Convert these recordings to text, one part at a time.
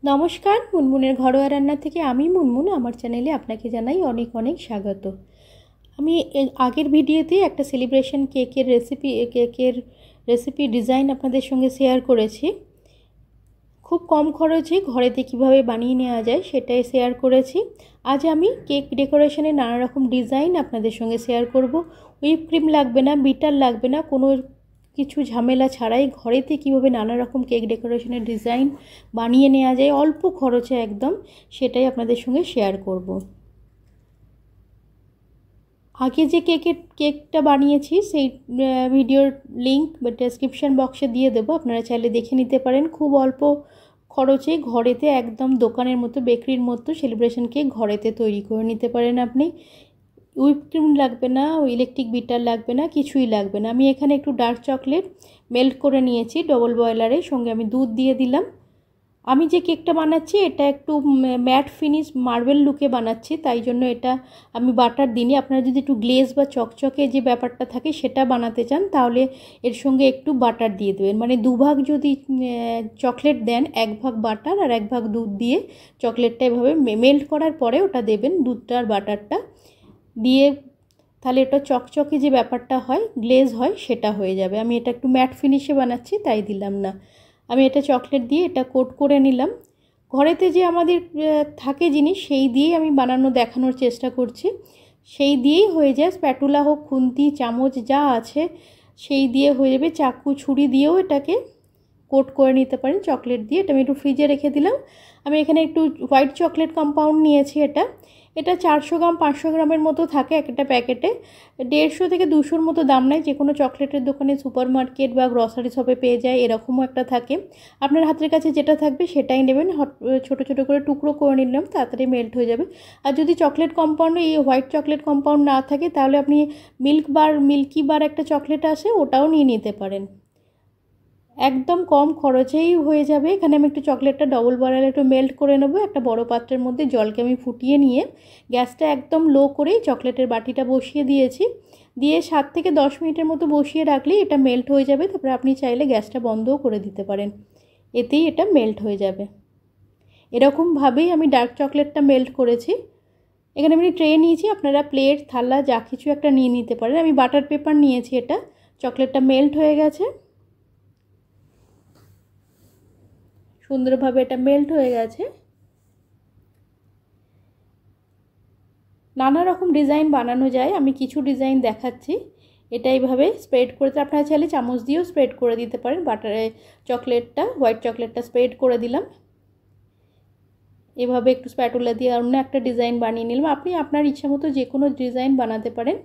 নমস্কার, মুনমুনের ঘরোয়া রান্না থেকে আমি মুনমুন। আমার চ্যানেলে আপনাকে জানাই অনেক অনেক স্বাগত। আমি আগের ভিডিওতে একটা সেলিব্রেশন কেকের রেসিপি ডিজাইন আপনাদের সঙ্গে শেয়ার করেছি। খুব কম খরচে ঘরেতে কিভাবে বানিয়ে নেওয়া যায় সেটাই শেয়ার করেছি। আজ আমি কেক ডেকোরেশনে নানা রকম ডিজাইন আপনাদের সঙ্গে শেয়ার করব। হুইপ ক্রিম লাগবে না, বিটার লাগবে না, কোনো কিছু ঝামেলা ছাড়াই ঘরেতে কিভাবে নানা রকম কেক ডেকোরেশনের ডিজাইন বানিয়ে নেওয়া যায় অল্প খরচে একদম, সেটাই আপনাদের সঙ্গে শেয়ার করব। আগে যে কেকটা বানিয়েছি সেই ভিডিওর লিংক ডেসক্রিপশন বক্সে দিয়ে দেবো, আপনারা চাইলে দেখে নিতে পারেন। খুব অল্প খরচে ঘরেতে একদম দোকানের মতো, বেকারির মতো সেলিব্রেশন কেক ঘরেতে তৈরি করে নিতে পারেন আপনি। হুইপ ক্রিম লাগবে না, ইলেকট্রিক বিটার লাগবে না, কিছুই লাগবে না। আমি এখানে একটু ডার্ক চকলেট মেল্ট করে নিয়েছি ডবল বয়লারে, সঙ্গে আমি দুধ দিয়ে দিলাম। আমি যে কেকটা বানাচ্ছি এটা একটু ম্যাট ফিনিশ মার্বেল লুকে বানাচ্ছি, তাই জন্য এটা আমি বাটার দিইনি। আপনারা যদি একটু গ্লেজ বা চকচকে যে ব্যাপারটা থাকে সেটা বানাতে চান তাহলে এর সঙ্গে একটু বাটার দিয়ে দেবেন। মানে দুভাগ যদি চকলেট দেন, এক ভাগ বাটার আর এক ভাগ দুধ দিয়ে চকলেটটা এভাবে মেল্ট করার পরে ওটা দেবেন, দুধটা আর বাটারটা দিয়ে, তাহলে এটা চকচকে যে ব্যাপারটা হয়, গ্লেজ হয়, সেটা হয়ে যাবে। আমি এটা একটু ম্যাট ফিনিশে বানাচ্ছি তাই দিলাম না। আমি এটা চকলেট দিয়ে এটা কোট করে নিলাম। ঘরেতে যে আমাদের থাকে জিনিস সেই দিয়েই আমি দেখানোর চেষ্টা করছি। সেই দিয়েই হয়ে যায়, স্প্যাটুলা হোক, খুন্তি, চামচ যা আছে সেই দিয়ে হয়ে যাবে। চাকু ছুরি দিয়েও এটাকে কোট করে নিতে পারেন চকলেট দিয়ে। এটা আমি একটু ফ্রিজে রেখে দিলাম। আমি এখানে একটু হোয়াইট চকলেট কম্পাউন্ড নিয়েছি। এটা 400 গ্রাম 500 গ্রামের মতো থাকে একটা প্যাকেটে। 150 থেকে 200 মতো দাম নেয়। যে কোনো চকলেটের দোকানে, সুপার মার্কেট বা গ্রসারি শপে পেয়ে যায়, এরকমও একটা থাকে। আপনার হাতের কাছে যেটা থাকবে সেটাই নেবেন। ছোটো ছোটো করে টুকরো করে নিলাম, তাড়াতাড়ি মেল্ট হয়ে যাবে। আর যদি চকলেট কম্পাউন্ড, এই হোয়াইট চকলেট কম্পাউন্ড না থাকে তাহলে আপনি মিল্কি বার একটা চকলেট আসে, ওটাও নিয়ে নিতে পারেন। একদম কম খরচেই হয়ে যাবে। এখানে আমি একটু চকলেটটা ডবল বয়লারে একটু মেল্ট করে নেবো। একটা বড় পাত্রের মধ্যে জলকে আমি ফুটিয়ে নিয়ে গ্যাসটা একদম লো করেই চকলেটের বাটিটা বসিয়ে দিয়েছি। দিয়ে 7 থেকে 10 মিনিটের মতো বসিয়ে রাখলেই এটা মেল্ট হয়ে যাবে। তারপরে আপনি চাইলে গ্যাসটা বন্ধও করে দিতে পারেন, এতেই এটা মেল্ট হয়ে যাবে। এরকমভাবেই আমি ডার্ক চকলেটটা মেল্ট করেছি। এখানে আমি ট্রে নিয়েছি, আপনারা প্লেট, থালা যা কিছু একটা নিয়ে নিতে পারেন। আমি বাটার পেপার নিয়েছি। এটা চকলেটটা মেল্ট হয়ে গেছে, সুন্দরভাবে এটা মেল্ট হয়ে গেছে। নানা রকম ডিজাইন বানানো যায়, আমি কিছু ডিজাইন দেখাচ্ছি। এটা এইভাবে স্প্রেড করতে, আপনারা চাইলে চামচ দিয়েও স্প্রেড করে দিতে পারেন। বাটারে হোয়াইট চকলেটটা স্প্রেড করে দিলাম। এভাবে একটু স্প্যাটুলা দিয়ে অন্য একটা ডিজাইন বানিয়ে নিলাম। আপনি আপনার ইচ্ছা মতো যে কোনো ডিজাইন বানাতে পারেন।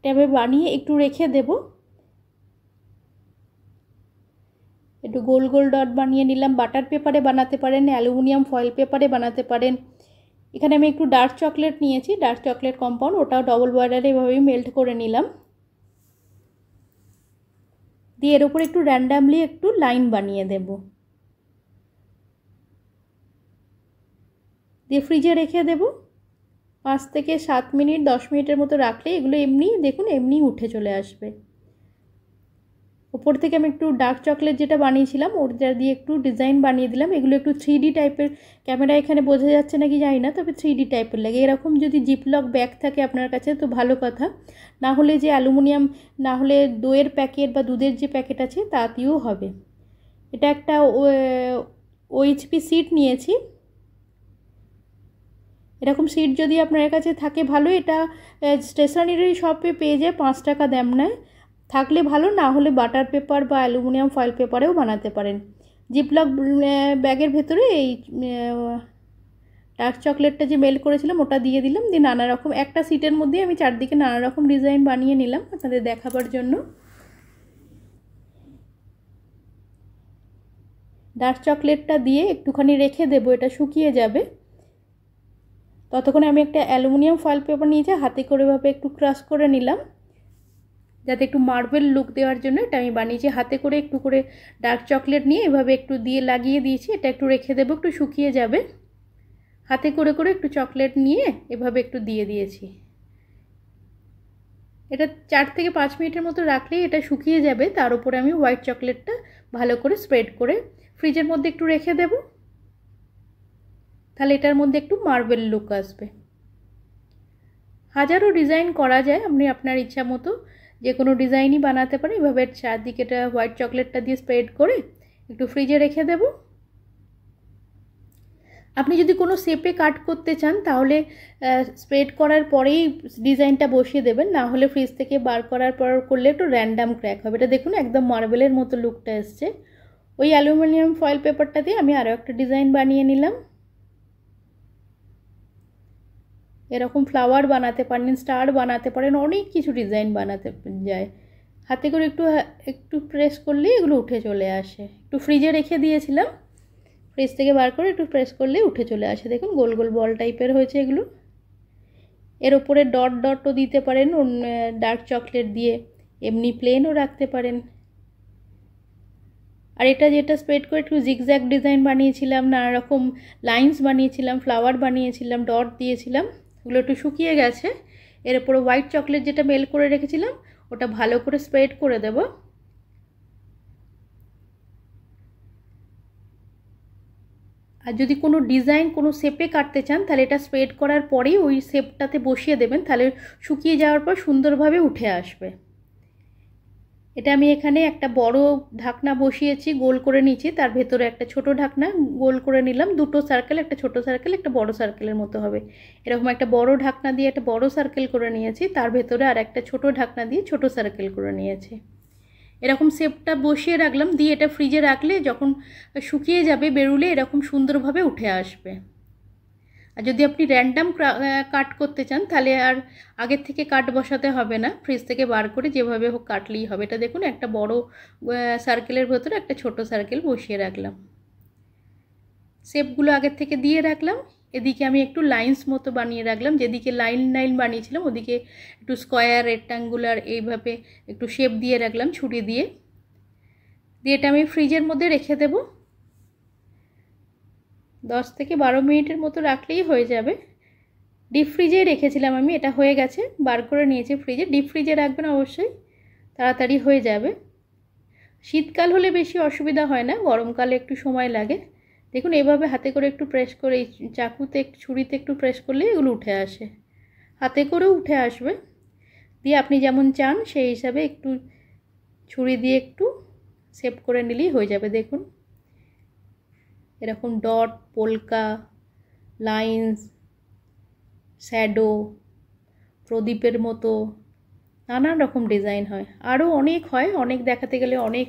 এভাবে বানিয়ে একটু রেখে দেব। একটু গোল গোল ডট বানিয়ে নিলাম। বাটার পেপারে বানাতে পারেন, অ্যালুমিনিয়াম ফয়েল পেপারে বানাতে পারেন। এখানে আমি একটু ডার্ক চকলেট নিয়েছি, ডার্ক চকলেট কম্পাউন্ড, ওটাও ডবল বয়লারে এভাবেই মেল্ট করে নিলাম। দিয়ে এর উপর একটু র্যান্ডামলি একটু লাইন বানিয়ে দেব, দিয়ে ফ্রিজে রেখে দেব। 5 থেকে 7 মিনিট 10 মিনিটের মতো রাখলে এগুলো এমনি দেখুন এমনি উঠে চলে আসবে। উপর থেকে আমি একটু ডার্ক চকলেট যেটা বানিয়েছিলাম ওটা দিয়ে একটু ডিজাইন বানিয়ে দিলাম। এগুলো একটু 3D টাইপের, ক্যামেরা এখানে বোঝা যাচ্ছে নাকি জানি না, তবে 3D টাইপের লাগে। এরকম যদি জিপলক ব্যাগ থাকে আপনার কাছে তো ভালো কথা, না হলে যে অ্যালুমিনিয়াম, না হলে দইয়ের প্যাকেট বা দুধের যে প্যাকেট আছে তাতেও হবে। এটা একটা OHP সিট নিয়েছি। এরকম সিট যদি আপনার কাছে থাকে ভালো। এটা স্টেশনারি শপে পেয়ে যায়, 5 টাকা দাম নেয়। থাকলে ভালো, না হলে বাটার পেপার বা অ্যালুমিনিয়াম ফয়েল পেপারেও বানাতে পারেন। জিপলক ব্যাগের ভেতরে এই ডার্ক চকলেটটা যে মেল্ট করেছিলাম ওটা দিয়ে দিলাম। দিয়ে নানা রকম একটা সিটের মধ্যে আমি চারদিকে নানা রকম ডিজাইন বানিয়ে নিলাম আপনাদের দেখাবার জন্য। ডার্ক চকলেটটা দিয়ে একটুখানি রেখে দেবো, এটা শুকিয়ে যাবে। ততক্ষণে আমি একটা অ্যালুমিনিয়াম ফয়েল পেপার নিয়েছি, হাতে করে ভাবে একটু ক্রাশ করে নিলাম, যাতে একটু মার্বেল লুক দেওয়ার জন্য এটা আমি বানিয়েছি। হাতে করে একটু করে ডার্ক চকলেট নিয়ে এভাবে একটু দিয়ে লাগিয়ে দিয়েছি। এটা একটু রেখে দেবো, একটু শুকিয়ে যাবে। হাতে করে করে একটু চকলেট নিয়ে এভাবে একটু দিয়ে দিয়েছি। এটা 4 থেকে 5 মিনিটের মতো রাখলেই এটা শুকিয়ে যাবে। তার উপরে আমি হোয়াইট চকলেটটা ভালো করে স্প্রেড করে ফ্রিজের মধ্যে একটু রেখে দেব, তাহলে এটার মধ্যে একটু মার্বেল লুক আসবে। হাজারো ডিজাইন করা যায়, আপনি আপনার ইচ্ছা মতো যে কোনো ডিজাইনই বানাতে পারেন। এভাবে চারদিকে এটা হোয়াইট চকলেটটা দিয়ে স্প্রেড করে একটু ফ্রিজে রেখে দেব। আপনি যদি কোনো শেপে কাট করতে চান তাহলে স্প্রেড করার পরেই ডিজাইনটা বসিয়ে দেবেন, না হলে ফ্রিজ থেকে বার করার পর করলে একটু র্যান্ডাম ক্র্যাক হবে। এটা দেখুন একদম মার্বেলের মতো লুকটা এসছে। ওই অ্যালুমিনিয়াম ফয়েল পেপারটা দিয়ে আমি আরও একটা ডিজাইন বানিয়ে নিলাম। এরকম ফ্লাওয়ার বানাতে পারেন, স্টার বানাতে পারেন, অনেক কিছু ডিজাইন বানাতে যায়। হাতে করে একটু একটু প্রেস করলেই এগুলো উঠে চলে আসে। একটু ফ্রিজে রেখে দিয়েছিলাম, ফ্রিজ থেকে বার করে একটু প্রেস করলেই উঠে চলে আসে। দেখুন গোল গোল বল টাইপের হয়েছে এগুলো। এর উপরে ডট ডটও দিতে পারেন ডার্ক চকলেট দিয়ে, এমনি প্লেনও রাখতে পারেন। আর এটা যেটা স্প্রেড করে একটু জিগজ্যাগ ডিজাইন বানিয়েছিলাম, নানা রকম লাইন্স বানিয়েছিলাম, ফ্লাওয়ার বানিয়েছিলাম, ডট দিয়েছিলাম, ওগুলো একটু শুকিয়ে গেছে। এর উপরে হোয়াইট চকলেট যেটা মেল্ট করে রেখেছিলাম ওটা ভালো করে স্প্রেড করে দেব। আর যদি কোনো ডিজাইন কোনো শেপে কাটতে চান তাহলে এটা স্প্রেড করার পরেই ওই শেপটাতে বসিয়ে দেবেন, তাহলে শুকিয়ে যাওয়ার পর সুন্দরভাবে উঠে আসবে। এটা আমি এখানে একটা বড় ঢাকনা বসিয়েছি, গোল করে নিয়েছি, তার ভেতরে একটা ছোট ঢাকনা গোল করে নিলাম। দুটো সার্কেল, একটা ছোট সার্কেল একটা বড় সার্কেলের মতো হবে। এরকম একটা বড় ঢাকনা দিয়ে একটা বড় সার্কেল করে নিয়েছি, তার ভেতরে আর একটা ছোট ঢাকনা দিয়ে ছোট সার্কেল করে নিয়েছি। এরকম শেপটা বসিয়ে রাখলাম, দিয়ে এটা ফ্রিজে রাখলে যখন শুকিয়ে যাবে বেরুলে এরকম সুন্দরভাবে উঠে আসবে। আর যদি আপনি র্যান্ডাম কাট করতে চান তাহলে আর আগের থেকে কাট বসাতে হবে না, ফ্রিজ থেকে বার করে যেভাবে হোক কাটলেই হবে। এটা দেখুন একটা বড় সার্কেলের ভেতরে একটা ছোট সার্কেল বসিয়ে রাখলাম, শেপগুলো আগের থেকে দিয়ে রাখলাম। এদিকে আমি একটু লাইন্স মতো বানিয়ে রাখলাম, যেদিকে লাইন লাইন বানিয়েছিলাম ওদিকে একটু স্কোয়ার রেক্ট্যাঙ্গুলার এইভাবে একটু শেপ দিয়ে রাখলাম ছুরি দিয়ে। এটা আমি ফ্রিজের মধ্যে রেখে দেব, 10 থেকে 12 মিনিটের মতো রাখলেই হয়ে যাবে। ডিপ ফ্রিজে রেখেছিলাম আমি, এটা হয়ে গেছে, বার করে নিয়েছি ফ্রিজে। ডিপ ফ্রিজে রাখবেন অবশ্যই, তাড়াতাড়ি হয়ে যাবে। শীতকাল হলে বেশি অসুবিধা হয় না, গরমকালে একটু সময় লাগে। দেখুন এভাবে হাতে করে একটু প্রেস করে, চাকুতে ছুরিতে একটু প্রেস করলে এগুলো উঠে আসে, হাতে করেও উঠে আসবে। দিয়ে আপনি যেমন চান সেই হিসাবে একটু ছুরি দিয়ে একটু শেপ করে নিলেই হয়ে যাবে। দেখুন এরকম ডট, পোলকা, লাইন্স, শ্যাডো, প্রদীপের মতো নানান রকম ডিজাইন হয়, আরও অনেক হয়। অনেক দেখাতে গেলে অনেক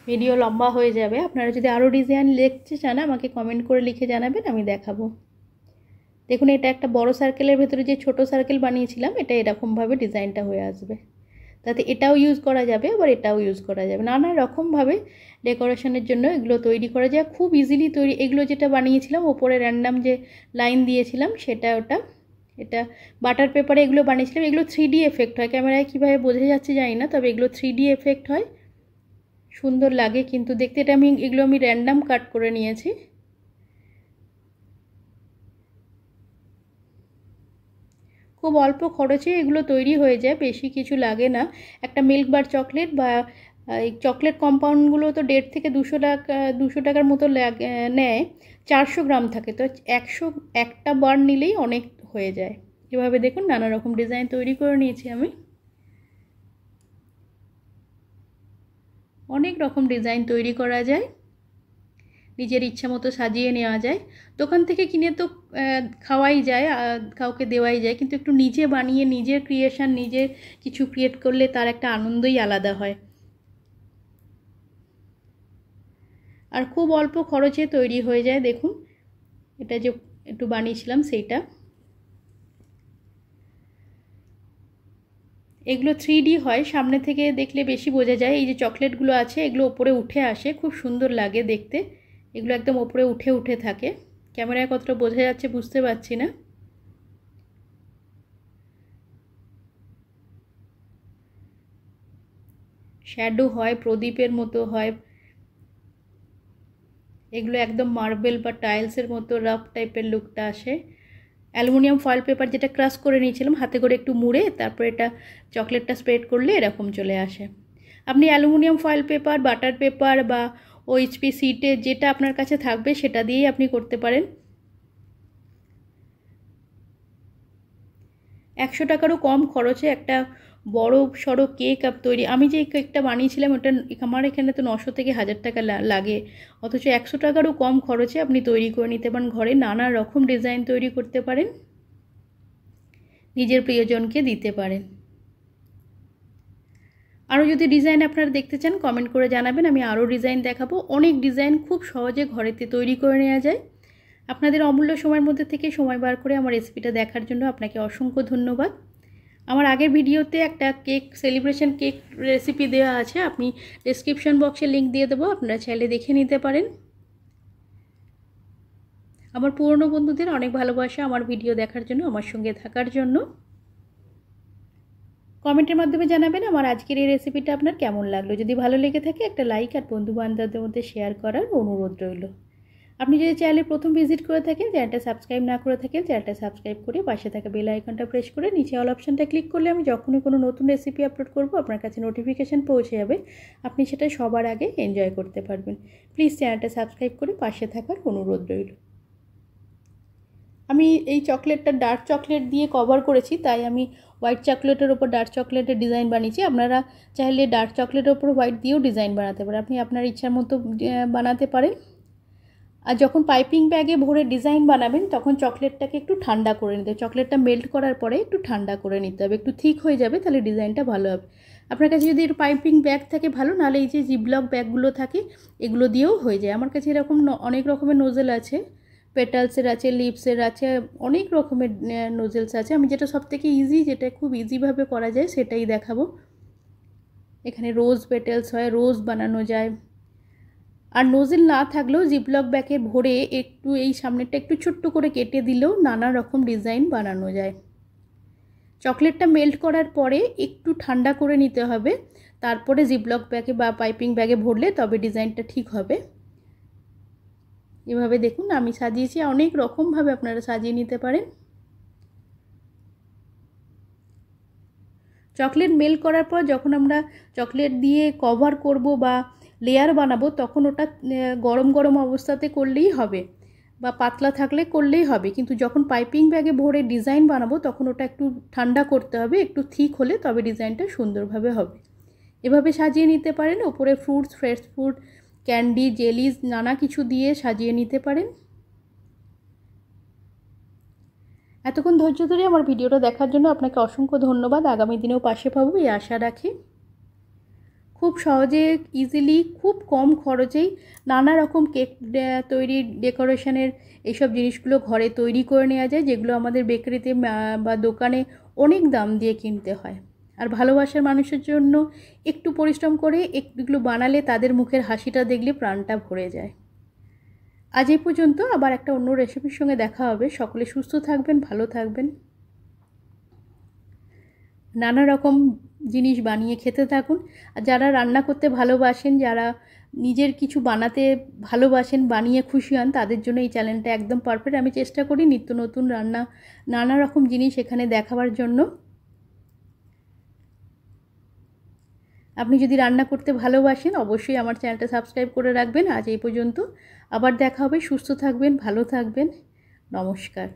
ভিডিও লম্বা হয়ে যাবে। আপনারা যদি আরও ডিজাইন লিখতে চান আমাকে কমেন্ট করে লিখে জানাবেন, আমি দেখাবো। দেখুন এটা একটা বড় সার্কেলের ভেতরে যে ছোট সার্কেল বানিয়েছিলাম এটা এরকমভাবে ডিজাইনটা হয়ে আসবে, তাতে এটাও ইউজ করা যাবে আবার এটাও ইউজ করা যাবে। নানা রকমভাবে ডেকোরেশনের জন্য এগুলো তৈরি করা যায়, খুব ইজিলি তৈরি। এগুলো যেটা বানিয়েছিলাম ওপরে র্যান্ডাম যে লাইন দিয়েছিলাম সেটা, এটা বাটার পেপারে এগুলো বানিয়েছিলাম। এগুলো 3D এফেক্ট হয়, ক্যামেরায় কীভাবে বোঝা যাচ্ছে জানি না, তবে এগুলো 3D এফেক্ট হয়, সুন্দর লাগে কিন্তু দেখতে। এটা এগুলো আমি র্যান্ডাম কাট করে নিয়েছি। খুব অল্প খরচে এগুলো তৈরি হয়ে যায়, বেশি কিছু লাগে না। একটা মিল্ক বার চকলেট বা এই চকলেট কম্পাউন্ডগুলো তো 150 থেকে 200 টাকার মতো নেয়, 400 গ্রাম থাকে, তো 101টা বার নিলেই অনেক হয়ে যায়। এভাবে দেখুন নানা রকম ডিজাইন তৈরি করে নিয়েছি আমি, অনেক রকম ডিজাইন তৈরি করা যায়, নিজের ইচ্ছা মতো সাজিয়ে নেওয়া যায়। দোকান থেকে কিনে তো খাওয়াই যায়, কাউকে দেওয়াই যায়, কিন্তু একটু নিজে বানিয়ে নিজের ক্রিয়েশন, নিজে কিছু ক্রিয়েট করলে তার একটা আনন্দই আলাদা হয়। আর খুব অল্প খরচে তৈরি হয়ে যায়। দেখুন এটা যে একটু বানিয়েছিলাম সেইটা, এগুলো 3D হয়, সামনে থেকে দেখলে বেশি বোঝা যায়। এই যে চকলেটগুলো আছে এগুলো ওপরে উঠে আসে, খুব সুন্দর লাগে দেখতে। এগুলো একদম ওপরে উঠে উঠে থাকে, ক্যামেরায় কতটা বোঝা যাচ্ছে বুঝতে পারছি না। শ্যাডো হয়, প্রদীপের মতো হয়, এগুলো একদম মার্বেল বা টাইলসের মতো রাফ টাইপের লুকটা আসে। অ্যালুমিনিয়াম ফয়েল পেপার যেটা ক্রাশ করে নিয়েছিলাম হাতে করে একটু মুড়ে তারপর এটা চকলেটটা স্প্রেড করলে এরকম চলে আসে। আপনি aluminium foil paper, butter paper বা ওএইচপি সিটে যেটা আপনার কাছে থাকবে সেটা দিয়েই আপনি করতে পারেন। 100 টাকারও কম খরচে একটা বড় সড়ো কেক তৈরি। আমি যে কেকটা বানিয়েছিলাম ওটা আমার এখানে তো 900 থেকে 1000 টাকা লাগে, অথচ 100 টাকারও কম খরচে আপনি তৈরি করে নিতে পারেন। ঘরে নানা রকম ডিজাইন তৈরি করতে পারেন, নিজের প্রিয়জনকে দিতে পারেন। আরও যদি ডিজাইন আপনারা দেখতে চান কমেন্ট করে জানাবেন, আমি আরও ডিজাইন দেখাবো। অনেক ডিজাইন খুব সহজে ঘরেতে তৈরি করে নেওয়া যায়। আপনাদের অমূল্য সময়ের মধ্যে থেকে সময় বার করে আমার রেসিপিটা দেখার জন্য আপনাকে অসংখ্য ধন্যবাদ। আমার আগের ভিডিওতে একটা কেক সেলিব্রেশন কেক রেসিপি দেওয়া আছে, আপনি ডেসক্রিপশন বক্সে লিংক দিয়ে দেবো, আপনারা চাইলে দেখে নিতে পারেন। আমার পুরনো বন্ধুদের অনেক ভালোবাসা আমার ভিডিও দেখার জন্য, আমার সঙ্গে থাকার জন্য। কমেন্টের মাধ্যমে জানাবেন আমার আজকের এই রেসিপিটা আপনার কেমন লাগলো। যদি ভালো লেগে থাকে একটা লাইক আর বন্ধুবান্ধবদের মধ্যে শেয়ার করার অনুরোধ রইল। আপনি যদি চ্যানেলে প্রথম ভিজিট করে থাকেন, চ্যানেলটা সাবস্ক্রাইব না করে থাকেন, চ্যানেলটা সাবস্ক্রাইব করে পাশে থাকা বেল আইকনটা প্রেস করে নিচে অল অপশানটা ক্লিক করলে আমি যখনই কোনো নতুন রেসিপি আপলোড করব আপনার কাছে নোটিফিকেশান পৌঁছে যাবে, আপনি সেটা সবার আগে এনজয় করতে পারবেন। প্লিজ চ্যানেলটা সাবস্ক্রাইব করে পাশে থাকার অনুরোধ রইল। আমি এই চকলেটটা ডার্ক চকলেট দিয়ে কভার করেছি, তাই আমি হোয়াইট চকলেটের ওপর ডার্ক চকলেটের ডিজাইন বানিয়েছি। আপনারা চাইলে ডার্ক চকলেটের ওপর হোয়াইট দিয়েও ডিজাইন বানাতে পারেন, আপনি আপনার ইচ্ছার মতো বানাতে পারেন। আর যখন পাইপিং ব্যাগে ভরে ডিজাইন বানাবেন তখন চকলেটটাকে একটু ঠান্ডা করে নিতে হবে। চকলেটটা মেল্ট করার পরে একটু ঠান্ডা করে নিতে হবে, একটু থিক হয়ে যাবে, তাহলে ডিজাইনটা ভালো হবে। আপনার কাছে যদি পাইপিং ব্যাগ থাকে ভালো, নাহলে এই যে জিপলক ব্যাগগুলো থাকে এগুলো দিয়েও হয়ে যায়। আমার কাছে এরকম অনেক রকমের নোজেল আছে, পেটালসের আছে, লিপসের আছে, অনেক রকমের নোজেলস আছে। আমি যেটা সবথেকে ইজি, যেটা খুব ইজিভাবে করা যায় সেটাই দেখাবো। এখানে রোজ পেটালস হয়, রোজ বানানো যায়। আর নোজেল না থাকলেও জিপলক ব্যাগে ভরে একটু এই সামনেটা একটু ছোট্ট করে কেটে দিলেও নানা রকম ডিজাইন বানানো যায়। চকলেটটা মেল্ট করার পরে একটু ঠান্ডা করে নিতে হবে, তারপরে জিপলক ব্যাগে বা পাইপিং ব্যাগে ভরলে তবে ডিজাইনটা ঠিক হবে। এভাবে দেখুন আমি সাজিয়েছি, অনেক রকমভাবে আপনারা সাজিয়ে নিতে পারেন। চকলেট মেল্ট করার পর যখন আমরা চকলেট দিয়ে কভার করব বা লেয়ার বানাবো তখন ওটা গরম গরম অবস্থাতে করলেই হবে, বা পাতলা থাকলে করলেই হবে, কিন্তু যখন পাইপিং ব্যাগে ভরে ডিজাইন বানাবো তখন ওটা একটু ঠান্ডা করতে হবে, একটু থিক হলে তবে ডিজাইনটা সুন্দরভাবে হবে। এভাবে সাজিয়ে নিতে পারেন। ওপরে fruits, fresh fruit, candy, jellies নানা কিছু দিয়ে সাজিয়ে নিতে পারেন। এতক্ষণ ধৈর্য ধরে আমার ভিডিওটা দেখার জন্য আপনাকে অসংখ্য ধন্যবাদ। আগামী দিনেও পাশে পাবো এই আশা রাখি। খুব সহজে, ইজিলি, খুব কম খরচেই নানা রকম কেক তৈরি, ডেকোরেশনের এইসব জিনিসগুলো ঘরে তৈরি করে নেওয়া যায়, যেগুলো আমাদের বেকারিতে বা দোকানে অনেক দাম দিয়ে কিনতে হয়। আর ভালোবাসার মানুষের জন্য একটু পরিশ্রম করে এগুলো বানালে তাদের মুখের হাসিটা দেখলে প্রাণটা ভরে যায়। আজ এই পর্যন্ত, আবার একটা অন্য রেসিপির সঙ্গে দেখা হবে। সকলে সুস্থ থাকবেন, ভালো থাকবেন, নানা রকম জিনিস বানিয়ে খেতে থাকুন। আর যারা রান্না করতে ভালোবাসেন, যারা নিজের কিছু বানাতে ভালোবাসেন, বানিয়ে খুশি হন, তাদের জন্য এই চ্যানেলটা একদম পারফেক্ট। আমি চেষ্টা করি নিত্য নতুন রান্না, নানা রকম জিনিস এখানে দেখাবার জন্য। আপনি যদি রান্না করতে ভালোবাসেন অবশ্যই আমার চ্যানেলটা সাবস্ক্রাইব করে রাখবেন। আজ এই পর্যন্ত, আবার দেখা হবে। সুস্থ থাকবেন, ভালো থাকবেন, নমস্কার।